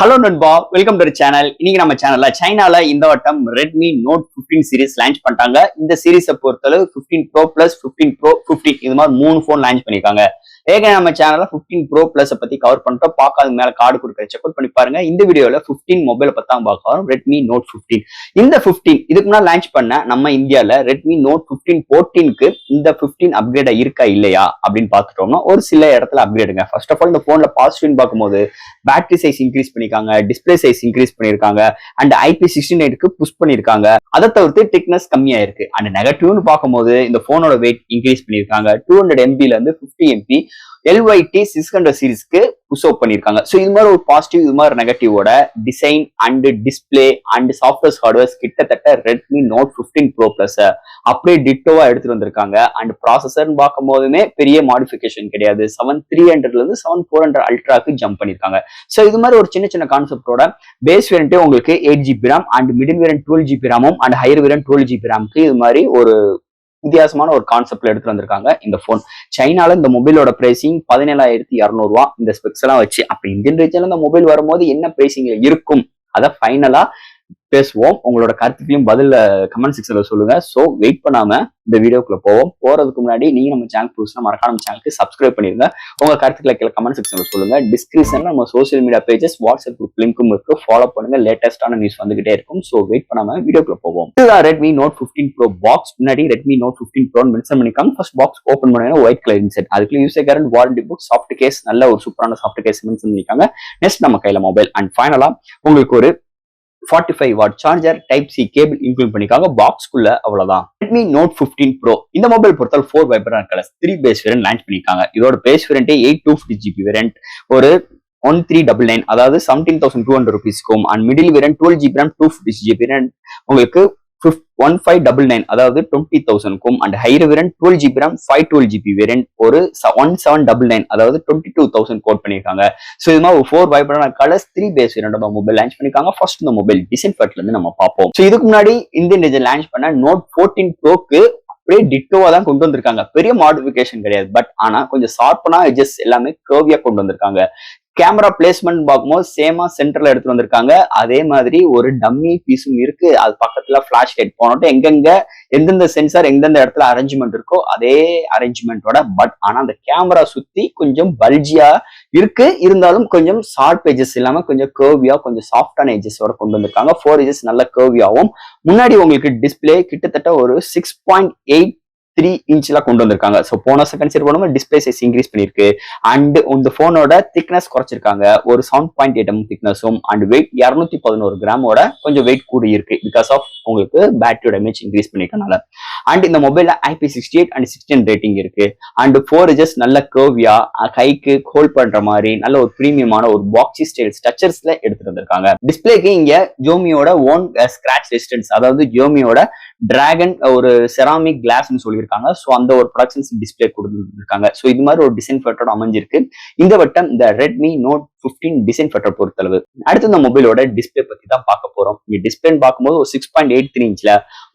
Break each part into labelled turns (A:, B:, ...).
A: Hello நண்பா, welcome to channel. இன்னைக்கு நம்ம சேனல்ல சைனால இந்த வட்டம் ரெட்மி நோட் 15 சீரிஸ் லான்ச் பண்ணிட்டாங்க. இந்த சீரிஸை பொறுத்தளவு 15 ப்ரோ பிளஸ் 15 ப்ரோ 15 இது மாதிரி 3 போன் லான்ச் பண்ணிருக்காங்க. ஏற்கனவே நம்ம சேனல்ல 15 ப்ரோ பிளஸ் பத்தி கவர் பண்ணிட்டோம். பார்க்காத மேல கார்டு கொடுக்குற செக் அவுட் பண்ணி பாருங்க. இந்த வீடியோல 15 மொபைலை பத்தி தான் பார்க்கலாம். ரெட்மி நோட் 15 இந்த 15 இதுக்கு முன்னாடி லான்ச் பண்ண நம்ம இந்தியால ரெட்மி நோட் 15 14க்கு இந்த 15 அப்கிரேட் இருக்கா இல்லையா அப்படின்னு பார்த்துட்டோம்னா ஒரு சில இடத்துல அப்கிரேடுங்க. ஃபர்ஸ்ட் ஆஃப் ஆல் இந்த போன்ல பாசிட்டிவ் பார்க்கும்போது பேட்டரி சைஸ் இன்க்ரீஸ் பண்ணிருக்காங்க, டிஸ்பிளே சைஸ் இன்க்ரீஸ் பண்ணிருக்காங்க, அண்ட் IP68க்கு புஷ் பண்ணிருக்காங்க. அதை தவிர்த்து திக்னஸ் கம்மியா இருக்கு. அண்ட் நெகட்டிவ்னு பார்க்கும்போது இந்த போனோட வெயிட் இன்க்ரீஸ் பண்ணிருக்காங்க. 200 MB ல இருந்து 50 MB LYT 600 சீரிஸ்க்கு புஷ் அப் பண்ணிருக்காங்க. ஸோ இது மாதிரி ஒரு பாசிட்டிவ், இது மாதிரி நெகட்டிவோட design and display and software hardwares கிட்டத்தட்ட ரெட்மி நோட் 15 ப்ரோ பிளஸ் அப்படியே டிட்டோவா எடுத்துட்டு வந்திருக்காங்க. அண்ட் ப்ராசஸர்னு பார்க்கும் போதுமே பெரிய மாடிஃபிகேஷன் கிடையாது. 7300 இருந்து 7400 அல்ட்ராக்கு ஜம்ப் பண்ணிருக்காங்க. ஸோ இது மாதிரி ஒரு சின்ன சின்ன கான்செப்டோட பேஸ் வேரியன்ட்டே உங்களுக்கு 8GB RAM and middle variant 12GB RAM and higher variant 12GB RAM இது மாதிரி ஒரு வித்தியாசமான ஒரு கான்செப்ட்ல எடுத்து வந்திருக்காங்க இந்த போன். சைனால இந்த மொபைலோட பிரைசிங் 17,200 ரூபா இந்த ஸ்பெக்ஸ் எல்லாம் வச்சு. அப்ப இந்தியன் ரீஜன்ல இந்த மொபைல் வரும்போது என்ன பிரைசிங்ல இருக்கும் அதை ஃபைனலா பேசுவோம். உங்களோட கருத்துக்களையும் பதில கமெண்ட் செக்ஷன்ல சொல்லுங்க. சோ வெயிட் பண்ணாம இந்த வீடியோக்குள்ள போவோம். போறதுக்கு முன்னாடி நீங்க நம்ம சேனல் புதுசுனா மறக்காம சேனலுக்கு சப்ஸ்கிரைப் பண்ணிருங்க. உங்க கருத்துக்களை கீழே கமெண்ட் செக்ஷன்ல சொல்லுங்க. டிஸ்கிரிப்ஷன்ல நம்ம social media pages, WhatsApp group லிங்க்கும் இருக்கு. ஃபாலோ பண்ணுங்க. லேட்டஸ்டான நியூஸ் வந்துகிட்டே இருக்கும். சோ வெயிட் பண்ணாம வீடியோக்குள்ள போவோம். இதுதான் ரெட்மி நோட் 15 ப்ரோ பாக்ஸ். முன்னாடி ரெட்மி நோட் 15 ப்ரோ மென்ஷன் பண்ணிருக்காங்க. ஃபர்ஸ்ட் பாக்ஸ் ஓபன் பண்ணா ஒயிட் கலர் இன்செட், அதுக்குள்ள யூசர் கேரண்ட், வாரண்டி புக், சாஃப்ட் கேஸ், நல்ல ஒரு சூப்பரான சாஃப்ட் கேஸ் மென்ஷன் பண்ணிருக்காங்க. நெக்ஸ்ட் நம்ம கையில மொபைல். அண்ட் ஃபைனலா உங்களுக்கு ஒரு 45 watt charger type C cable include பண்ணிருக்காங்க. பாக்ஸ்க்குள்ள அவ்வளவுதான். ரெட்மி நோட் 15 ப்ரோ இந்த மொபைல் பொறுத்தவரை 4 vibrant colours 3 base variant launch பண்ணிருக்காங்க. இதோட பேஸ் வேரியன்ட் 8250GB வேரியன்ட் ஒரு 1399 அதாவது 17,200 rupeesக்கும் and middle variant 12GB RAM 250GB variant உங்களுக்கு 1599 அதாவது 20,000க்கும் and higher variant 12GB RAM 512GB variant ஒரு 1799 அதாவது 22,000 கோட் பண்ணிருக்காங்க. சோ இது மாதிரி 4 vibrant colours 3 base variant mobile launch பண்ணிருக்காங்க. ஃபர்ஸ்ட் இந்த மொபைல் டிசைன் ஃபேக்ட்ல இருந்து நம்ம பார்ப்போம். சோ இதுக்கு முன்னாடி இந்தியன் ரீஜன் லான்ச் பண்ண நோட் 14 ப்ரோக்கு அப்படியே டிட்டோவா தான் கொண்டு வந்திருக்காங்க. பெரிய மாடிஃபிகேஷன் கிடையாது. பட் ஆனா கொஞ்சம் ஷார்ப்பனா எட்ஜஸ் எல்லாமே கர்வியா கொண்டு வந்திருக்காங்க. கேமரா பிளேஸ்மெண்ட் பார்க்கும்போது சேமா சென்டர்ல எடுத்துட்டு வந்திருக்காங்க. அதே மாதிரி ஒரு டம்மி பீஸும் இருக்கு. அது பக்கத்துல பிளாஷ் லைட் போனோட்டு எங்கெங்க எந்தெந்த சென்சார் எந்தெந்த இடத்துல அரேஞ்ச்மெண்ட் இருக்கோ அதே அரேஞ்ச்மெண்டோட. பட் ஆனா அந்த கேமரா சுத்தி கொஞ்சம் பல்ஜியா இருக்கு. இருந்தாலும் கொஞ்சம் ஷார்ப் எஜஸ் இல்லாம கொஞ்சம் கர்வியா கொஞ்சம் சாஃப்டான எஜஸோட கொண்டு வந்திருக்காங்க. 4 எஜஸ் நல்ல கர்வியாவும். முன்னாடி உங்களுக்கு டிஸ்பிளே கிட்டத்தட்ட ஒரு 6.83 இன்ச்ல கொண்டு வந்திருக்காங்க. சோ போன செகண்ட் சீர் பண்ணும்போது டிஸ்பிளே சைஸ் இன்க்ரீஸ் பண்ணிருக்கு. அண்ட் இந்த போனோட திக்னஸ் குறைச்சிருக்காங்க. ஒரு 7.8 mm திக்னஸும் அண்ட் வெயிட் 211 கிராமோட கொஞ்சம் வெயிட் கூடி இருக்கு. பிகாஸ் ஆஃப் உங்களுக்கு பேட்டரியோட இமேஜ் இன்க்ரீஸ் பண்ணிருக்கனால. அண்ட் இந்த மொபைல்ல IP68 அண்ட் 16 ரேட்டிங் இருக்கு. அண்ட் 4 எஜஸ் நல்ல கர்வியா கைக்கு ஹோல்ட் பண்ற மாதிரி நல்ல ஒரு பிரீமியமான ஒரு பாக்ஸி ஸ்டைல் ஸ்ட்ரக்சர்ஸ்ல எடுத்துட்டு வந்திருக்காங்க. டிஸ்பிளேக்கு இங்க ஜோமியோட ஓன் ஸ்கிராச் ரெசிஸ்டன்ஸ் அதாவது ஜோமியோட டிராகன் ஒரு செராமிக் கிளாஸ்னு சொல்லியிருக்காங்க. ஸோ அந்த ஒரு ப்ரொடக்ஷன்ஸ் டிஸ்பிளே கொடுத்துருக்காங்க. ஸோ இது மாதிரி ஒரு டிசைன் ஃபேக்டரோட அமைஞ்சிருக்கு இந்த வட்டம் இந்த ரெட்மி நோட் 15 டிசைன் ஃபேக்டர் பொறுத்தளவு. அடுத்து இந்த மொபைலோட டிஸ்பிளே பத்தி தான் பார்க்க போறோம். இங்க டிஸ்பிளேன்னு பார்க்கும்போது ஒரு 6.83 இன்ச்ல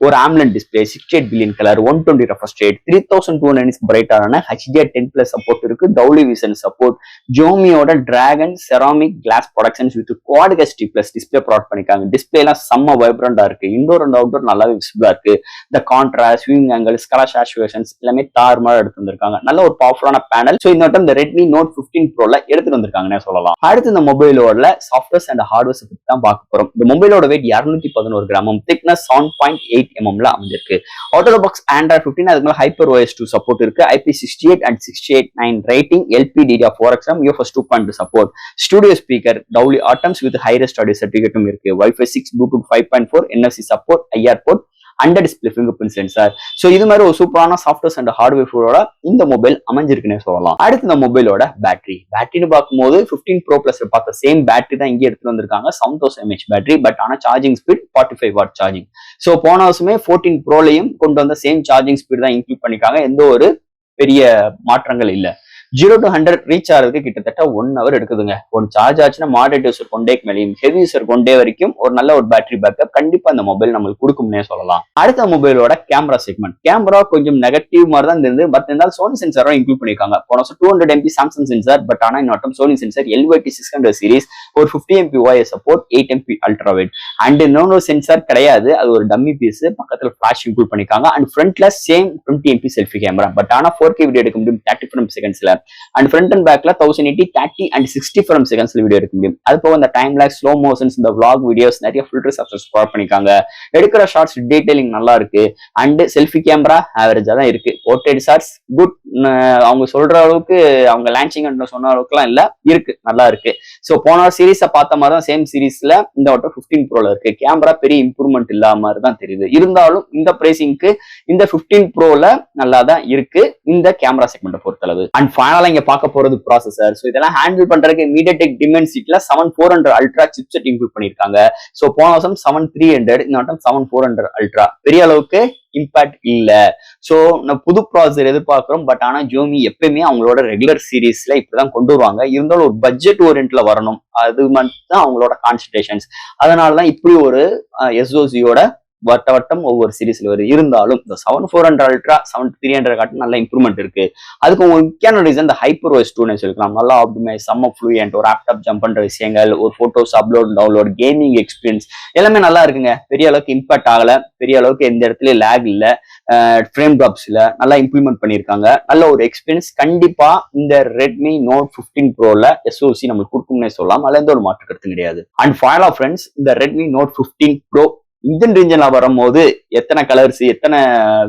A: ஒரு AMOLED display, 68 billion colour, 120 refresh rate, 3200 பிரைட்டான HDR10+ சப்போர்ட் இருக்கு, டவுலி விஷன் சப்போர்ட், ஜோமியோட Dragon ceramic glass protections with quad HT+ display protect பண்ணிருக்காங்க. டிஸ்பிளே எல்லாம் செம்ம வைப்ரண்டா இருக்கு. இன்டோர் அண்ட் அவுட்டோர் நல்லாவே விசிபிளா இருக்கு. இந்த கான்ட்ராஸ்ட், வியூவிங் ஆங்கிள், கலர் சாச்சுரேஷன்ஸ் எல்லாமே தாறுமாறா எடுத்து வந்திருக்காங்க. நல்ல ஒரு பவர்ஃபுல்லான பேனல். ஸோ இந்த வட்டம் இந்த ரெட்மி நோட் 15 ப்ரோல எடுத்துட்டு வந்திருக்காங்கன்னு சொல்லலாம். அடுத்து இந்த மொபைலோட சாஃப்ட்வேர்ஸ் அண்ட் ஹார்ட்வேர்ஸ் பத்தி தான் பார்க்க போறோம். இந்த மொபைலோட வெயிட் 211 கிராமும், திக்னஸ் 7.8 mm அமைஞ்சிருக்கு. அவுட் ஆஃப் பாக்ஸ் Android 15 அதுக்கு மேல HyperOS 2 சப்போர்ட் இருக்கு. IP68 and 689 rating, LPDDR4X UFS 2.2 support, studio speaker, Dolby Atmos with hi res audio சர்டிஃபிகேட்டும் இருக்கு. Wi-Fi 6, Bluetooth 5.4, NFC support, IR port, under display fingerprint sensor. So இது மாதிரி ஒரு சூப்பரான softwares and ஹார்ட்வேரோட இந்த மொபைல் அமைஞ்சிருக்குன்னு சொல்லலாம். அடுத்து இந்த மொபைலோட பேட்டரின்னு பார்க்கும்போது 15 ப்ரோ பிளஸ் பார்த்த சேம் பேட்டரி தான் இங்கே எடுத்து வந்திருக்காங்க. 7000 mAh பேட்டரி. பட் ஆனால் charging speed 45 watt charging. So போன வருஷமே 14 ப்ரோலையும் கொண்டு வந்த சேம் சார்ஜிங் ஸ்பீட் தான் இன்க்ளூட் பண்ணிருக்காங்க. எந்த ஒரு பெரிய மாற்றங்கள் இல்லை. 0 to 100 ரீச் ஆகிறதுக்கு கிட்டத்தட்ட 1 hour எடுக்குதுங்க. ஒரு சார்ஜ் ஆச்சுன்னா மாடரேட் யூசர் 1 டேக்கு மேலேயும், ஹெவி யூசர் 1 டே வரைக்கும் ஒரு நல்ல ஒரு பேட்டரி பேக்கப் கண்டிப்பா இந்த மொபைல் நம்மளுக்கு கொடுக்கும்னே சொல்லலாம். அடுத்த மொபைலோட கேமரா செக்மெண்ட். கேமரா கொஞ்சம் நெகட்டிவ் மாதிரி தான் இருந்தது. பட் இருந்தாலும் சோனி சென்சாரும் இன்க்ளூட் பண்ணிருக்காங்க. போன வருஷம் 200 MP சாம்சங் சென்சார். பட் ஆனா இன்னொரு சோனி சென்சார் LYT600 சீரிஸ் ஒரு 50 MP OIS support, 8 MP ultra wide. And இன்னொரு சென்சார் கிடையாது, அது ஒரு டம்மி பீஸ். பக்கத்துல ஃபிளாஷ் இன்க்ளூட் பண்ணிருக்காங்க. அண்ட் ஃப்ரண்ட்ல same 20 MP selfie camera. But ஆனா 4K வீடியோ எடுக்க முடியும் 30 frames செகண்ட்ஸ்ல. அண்ட் ஃப்ரண்ட் அண்ட் பேக்ல 1080, 30 அண்ட் 60 frames செகண்ட்ஸ்ல வீடியோ எடுக்க முடியும். அது போக இந்த டைம் லேப்ஸ், ஸ்லோ மோஷன்ஸ், இந்த vlog வீடியோஸ் நிறைய ஃபில்டர்ஸ் ப்ரொவைட் பண்ணிருக்காங்க. எடுக்கிற ஷார்ட்ஸ் டீடைலிங் நல்லா இருக்கு. அண்ட் செல்ஃபி கேமரா ஆவரேஜா தான் இருக்கு. போர்ட்ரேட் ஷார்ட்ஸ் குட், அவங்க சொல்ற அளவுக்கு, அவங்க லான்ச்சிங் சொன்ன அளவுக்குலாம் இல்ல, இருக்கு, நல்லா இருக்கு. சோ போன சீரீஸை பார்த்த மாதிரி தான் சேம் சீரீஸ்ல இந்த வட்டம் 15 ப்ரோல இருக்கு. கேமரா பெரிய இம்ப்ரூவ்மெண்ட் இல்லாம மாதிரி தான் தெரியுது. இருந்தாலும் இந்த பிரைசிங்க்கு இந்த 15 ப்ரோல நல்லா தான் இருக்கு இந்த கேமரா செக்மெண்ட் பொறுத்தளவு. அண்ட் ஃபைனலா இங்க பார்க்க போறது ப்ராசஸர். ஸோ இதெல்லாம் ஹேண்டில் பண்றதுக்கு MediaTek Dimensity 7400 ultra chipset include பண்ணிருக்காங்க. ஸோ போன வருஷம் 7300, இந்த வட்டம் 7400 அல்ட்ரா. பெரிய அளவுக்கு இம்பாக்ட் இல்ல. சோ புது ப்ராசஸர் எதிர்பார்க்கிறோம். பட் ஆனா ஜோமி எப்பயுமே அவங்களோட ரெகுலர் சீரீஸ்ல இப்படிதான் கொண்டு வருவாங்க. இருந்தாலும் ஒரு பட்ஜெட் ஓரியன்ட்ல வரணும், அது மட்டும் தான் அவங்களோட கான்சன்ட்ரேஷன்ஸ். அதனாலதான் இப்படி ஒரு SoCயோட வட்டம் ஒவ்வொரு சீரீஸ்ல வருது. இருந்தாலும் இந்த 7400 அல்ட்ரா 7300 காட்டு நல்ல இம்ப்ரூவ்மெண்ட் இருக்கு. அதுக்கு ஒரு முக்கியமான ரீசன் இந்த HyperOS 2 சொல்லிக்கலாம். நல்லா ஆப்டிமைஸ், செம்ம ஃப்ளூயன்ட், ஒரு லேப்டாப் ஜம்ப் பண்ற விஷயங்கள், ஒரு photos upload download, gaming experience எல்லாமே நல்லா இருக்குங்க. பெரிய அளவுக்கு இம்பாக்ட் ஆகல, பெரிய அளவுக்கு எந்த இடத்துல லேக் இல்ல, ஃப்ரேம் டிராப்ஸ் இல்ல, நல்லா இம்ப்ளிமெண்ட் பண்ணிருக்காங்க. நல்ல ஒரு எக்ஸ்பீரியன்ஸ் கண்டிப்பா இந்த Redmi Note 15 Proல SoC நமக்கு கொடுக்கும்னே சொல்லலாம். அதுல எந்த ஒரு மாற்று கருத்து கிடையாது. அண்ட் ஃபைனலா ஃப்ரெண்ட்ஸ், இந்த Redmi Note 15 Pro இந்தியன் ரீஜன்ல வரும்போது எத்தனை கலர்ஸ், எத்தனை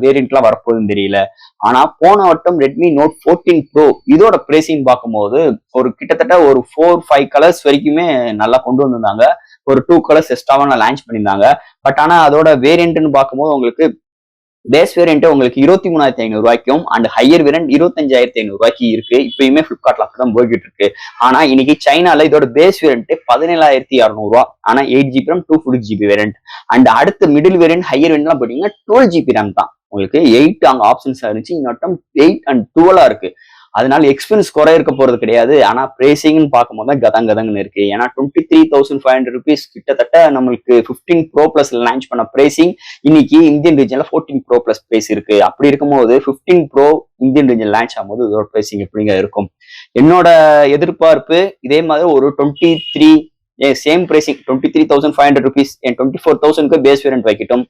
A: வேரியன்ட்லாம் வரப்போகுதுன்னு தெரியல. ஆனா போன வட்டம் Redmi Note 14 Pro இதோட பிரைசிங் பார்க்கும்போது ஒரு கிட்டத்தட்ட ஒரு 4-5 கலர்ஸ் வரைக்குமே நல்லா கொண்டு வந்திருந்தாங்க. ஒரு 2 கலர்ஸ் எக்ஸ்ட்ராவா லான்ச் பண்ணியிருந்தாங்க. பட் ஆனா அதோட வேரியன்ட்னு பார்க்கும்போது உங்களுக்கு பேஸ் வேரியன்ட் உங்களுக்கு 23,500 ரூபாய்க்கும் அண்ட் ஹையர் வேரியன்ட் 25,500 ரூபாய்க்கு இருக்கு. இப்பயுமே பிளிப்கார்ட்ல அப்படிதான் போய்கிட்டு இருக்கு. ஆனா இன்னைக்கு சைனால இதோட பேஸ் வேரியன்ட் 17,600 ரூபா. ஆனா 8GB RAM 256GB variant. And அடுத்த மிடில் வேரியன்ட் ஹையர் வேரியன்ட் எல்லாம் பாத்தீங்கன்னா 12GB RAM தான். உங்களுக்கு 8 அங்க ஆப்ஷன்ஸ் இருந்துச்சு, இன்னொட்டம் 8 and 12 இருக்கு. அதனால எக்ஸ்பென்ஸ் குறை இருக்க போறது கிடையாது. ஆனா பிரைசிங்னு பார்க்கும்போது தான் கதங்கதங்கன்னு இருக்கு. ஏன்னா 23,500 rupees கிட்டத்தட்ட நம்மளுக்கு 15 Pro Plus லான்ச் பண்ண பிரைசிங் இன்னைக்கு இந்தியன் ரீஜன்ல 14 Pro Plus பிரைஸ் இருக்கு. அப்படி இருக்கும்போது 15 Pro இந்தியன் ரீஜன் லான்ச் ஆகும்போது இதோட பிரைசிங் எப்படிங்க இருக்கும்? என்னோட எதிர்பார்ப்பு இதே மாதிரி ஒரு 23 சேம் பிரைசிங் 23,500 rupees 24,000க்கு பேஸ் வேரியன்ட் வைக்கட்டும்,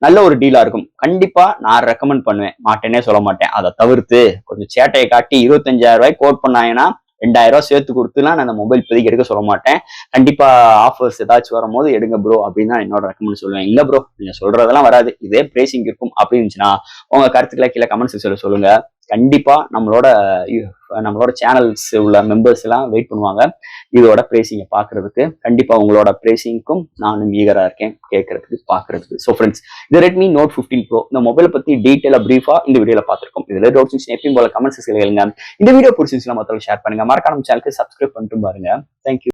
A: நல்ல ஒரு டீலா இருக்கும். கண்டிப்பா நான் ரெக்கமெண்ட் பண்ணுவேன், மாட்டேனே சொல்ல மாட்டேன். அதை தவிர்த்து கொஞ்சம் சேட்டையை காட்டி 25,000 ரூபாய் கோட் பண்ணாங்கன்னா 2,000 ரூபாய் சேர்த்து கொடுத்துலாம் நான் அந்த மொபைல் இப்போதைக்கு எடுக்க சொல்ல மாட்டேன். கண்டிப்பா ஆஃபர்ஸ் ஏதாச்சும் வரும்போது எடுங்க ப்ரோ அப்படின்னு தான் என்னோட ரெக்கமெண்ட் சொல்லுவேன். இல்ல ப்ரோ நீங்க சொல்றதெல்லாம் வராது, இதே பிரைசிங் இருக்கும் அப்படின்னு இருந்துச்சுன்னா உங்க கருத்துக்களை கீழே கமெண்ட் செக்ஷன்ல சொல்லுங்க. கண்டிப்பா நம்மளோட சேனல்ஸ் உள்ள மெம்பர்ஸ் எல்லாம் வெயிட் பண்ணுவாங்க இதோட பிரைசிங்கை பாக்குறதுக்கு. கண்டிப்பா உங்களோட பிரைசிங்க்கும் நானும் ஈகரா இருக்கேன் கேட்கறதுக்கு, பாக்குறதுக்கு. ஸோ ஃப்ரெண்ட்ஸ், இது Redmi Note 15 Pro இந்த மொபைலை பத்தி டீட்டெயிலா பிரீஃபா இந்த வீடியோல பார்த்திருக்கோம். இதுல டவுட்ஸ் எப்பயும் போல கமெண்ட் செக்ஷன்ல கேளுங்க. இந்த வீடியோ பிடிச்சிருந்துச்சுன்னா மற்றவங்க ஷேர் பண்ணுங்க. மறக்காம சேனலுக்கு சப்ஸ்கிரைப் பண்ணிட்டு பாருங்க. தேங்க்யூ.